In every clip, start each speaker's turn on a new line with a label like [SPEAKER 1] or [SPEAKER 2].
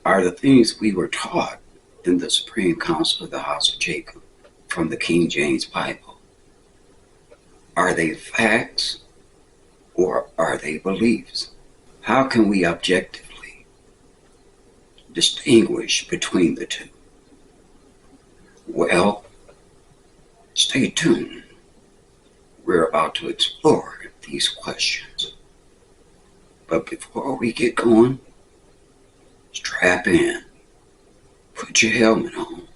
[SPEAKER 1] are the things we were taught in the Supreme Council of the House of Jacob from the King James Bible. Are they facts or are they beliefs? How can we objectively distinguish between the two? Well, stay tuned. We're about to explore these questions. But before we get going, strap in, put your helmet on.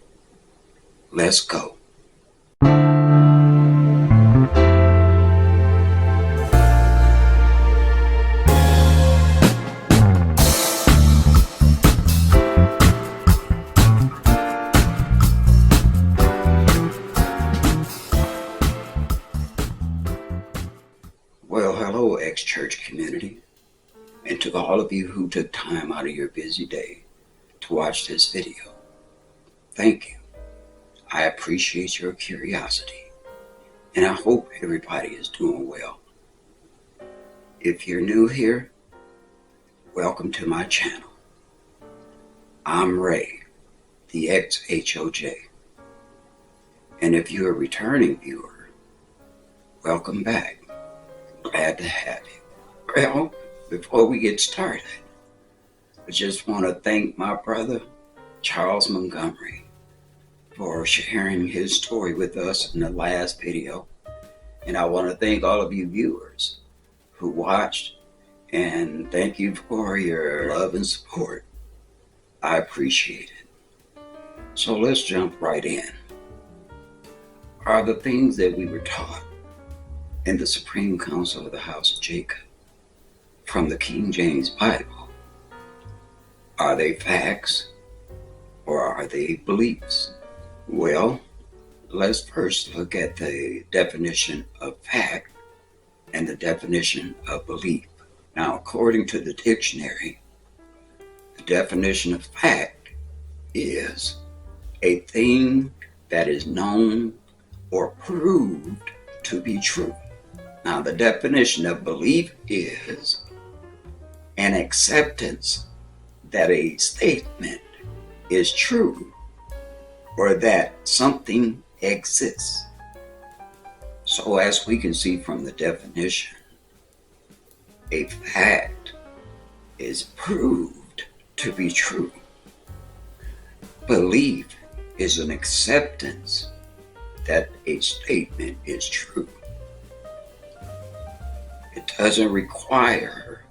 [SPEAKER 1] Let's go. Well, hello, Ex-HOJ community, and to all of you who took time out of your busy day to watch this video. Thank you. I appreciate your curiosity, and I hope everybody is doing well. If you're new here, welcome to my channel. I'm Ray, the Ex-HOJ, and if you're a returning viewer, welcome back. Glad to have you. Well, before we get started, I just want to thank my brother, Charles Montgomery, for sharing his story with us in the last video. And I want to thank all of you viewers who watched, and thank you for your love and support. I appreciate it. So let's jump right in. Are the things that we were taught in the Supreme Council of the House of Jacob from the King James Bible, are they facts or are they beliefs? Well, let's first look at the definition of fact and the definition of belief. Now, according to the dictionary, the definition of fact is a thing that is known or proved to be true. Now, the definition of belief is an acceptance that a statement is true or that something exists. So as we can see from the definition, a fact is proved to be true. Belief is an acceptance that a statement is true. It doesn't require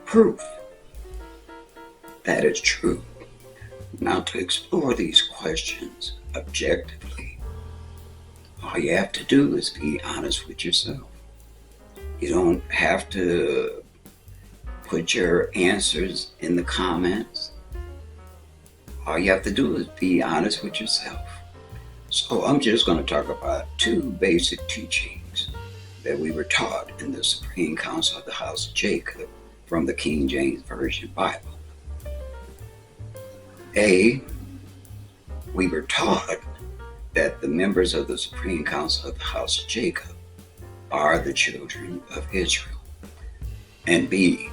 [SPEAKER 1] proof that it's true. Now, to explore these questions objectively, all you have to do is be honest with yourself. You don't have to put your answers in the comments. All you have to do is be honest with yourself. So I'm just going to talk about two basic teachings that we were taught in the Supreme Council of the House of Jacob from the King James Version Bible. A, we were taught that the members of the Supreme Council of the House of Jacob are the children of Israel. And B,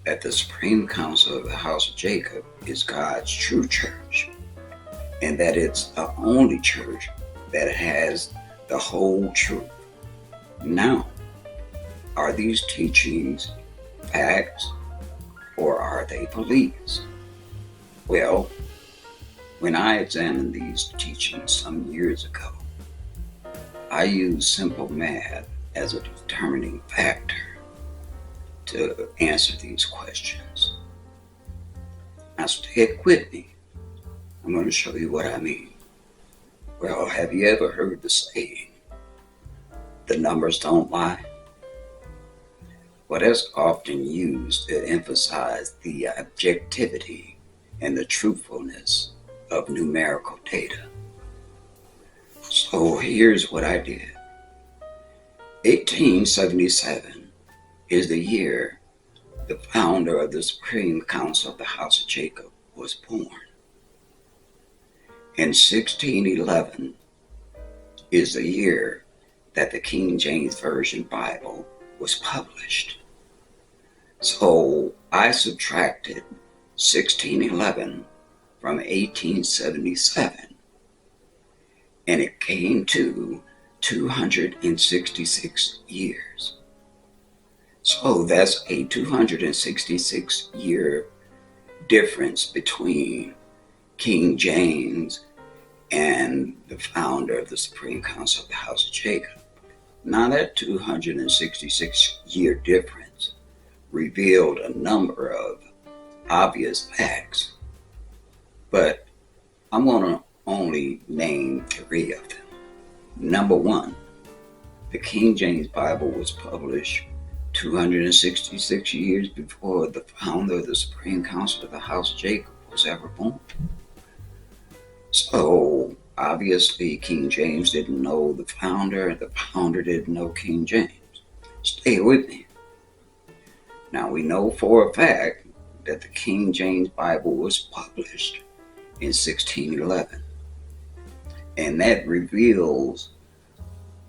[SPEAKER 1] that the Supreme Council of the House of Jacob is God's true church, and that it's the only church that has the whole truth. Now, are these teachings facts or are they beliefs? Well, when I examined these teachings some years ago, I used simple math as a determining factor to answer these questions. Now stick with me. I'm going to show you what I mean. Well, have you ever heard the saying, the numbers don't lie? Well, that's often used to emphasize the objectivity and the truthfulness of numerical data. So here's what I did. 1877 is the year the founder of the Supreme Council of the House of Jacob was born. And 1611 is the year that the King James Version Bible was published. So I subtracted 1611 from 1877, and it came to 266 years. So that's a 266 year difference between King James and the founder of the Supreme Council of the House of Jacob. Now that 266 year difference revealed a number of obvious facts, but I'm going to only name 3 of them. Number 1, the King James Bible was published 266 years before the founder of the Supreme Council of the House of Jacob was ever born. So obviously King James didn't know the founder, and the founder didn't know King James. Stay with me. Now we know for a fact that the King James Bible was published in 1611. And that reveals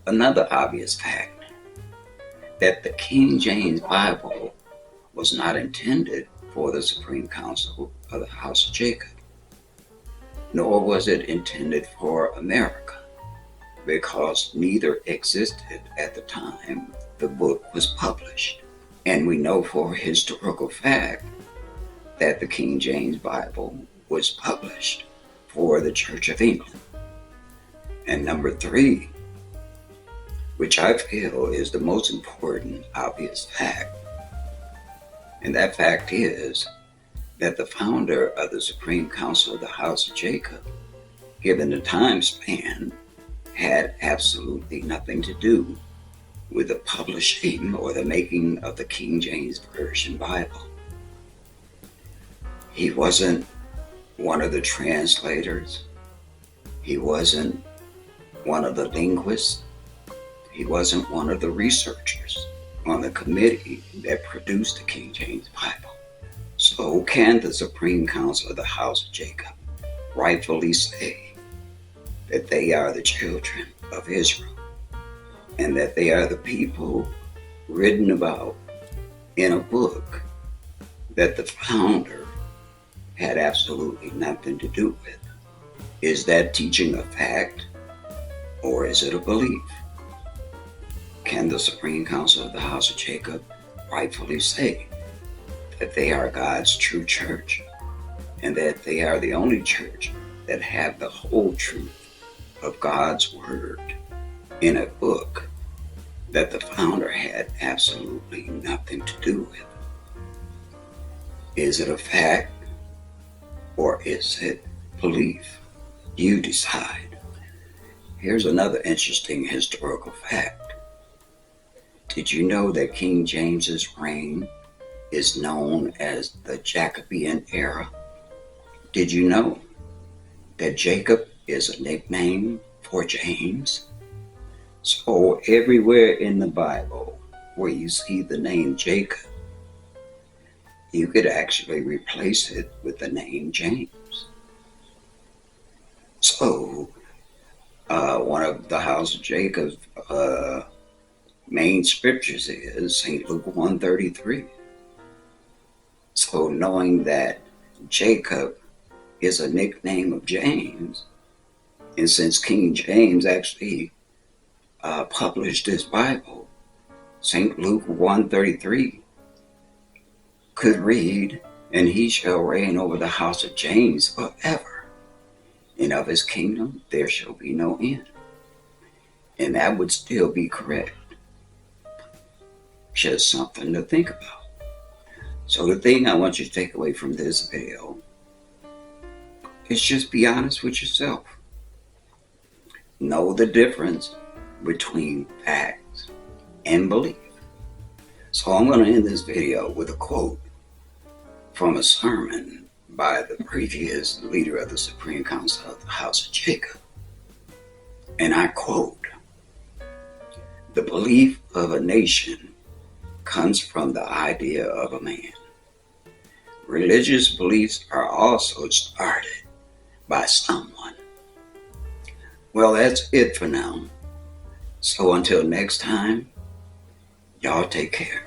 [SPEAKER 1] another obvious fact, that the King James Bible was not intended for the Supreme Council of the House of Jacob, nor was it intended for America, because neither existed at the time the book was published. And we know for a historical fact that the King James Bible was published for the Church of England. And number 3, which I feel is the most important obvious fact, and that fact is that the founder of the Supreme Council of the House of Jacob, given the time span, had absolutely nothing to do with the publishing or the making of the King James Version Bible. He wasn't one of the translators. He wasn't one of the linguists. He wasn't one of the researchers on the committee that produced the King James Bible. So can the Supreme Council of the House of Jacob rightfully say that they are the children of Israel, and that they are the people written about in a book that the founder had absolutely nothing to do with? Is that teaching a fact, or is it a belief? Can the Supreme Council of the House of Jacob rightfully say that they are God's true church, and that they are the only church that have the whole truth of God's word in a book that the founder had absolutely nothing to do with? Is it a fact, or is it belief? You decide. Here's another interesting historical fact. Did you know that King James's reign is known as the Jacobean era? Did you know that Jacob is a nickname for James? So everywhere in the Bible where you see the name Jacob, you could actually replace it with the name James. So one of the House of Jacob's main scriptures is St. Luke 1:33. So knowing that Jacob is a nickname of James, and since King James actually published this Bible, St. Luke 1:33 could read, "And he shall reign over the house of James forever, and of his kingdom there shall be no end." And that would still be correct. Just something to think about. So the thing I want you to take away from this video is just be honest with yourself. Know the difference between facts and belief. So I'm going to end this video with a quote from a sermon by the previous leader of the Supreme Council of the House of Jacob. And I quote, "The belief of a nation comes from the idea of a man. Religious beliefs are also started by someone." Well, that's it for now. So until next time, y'all take care.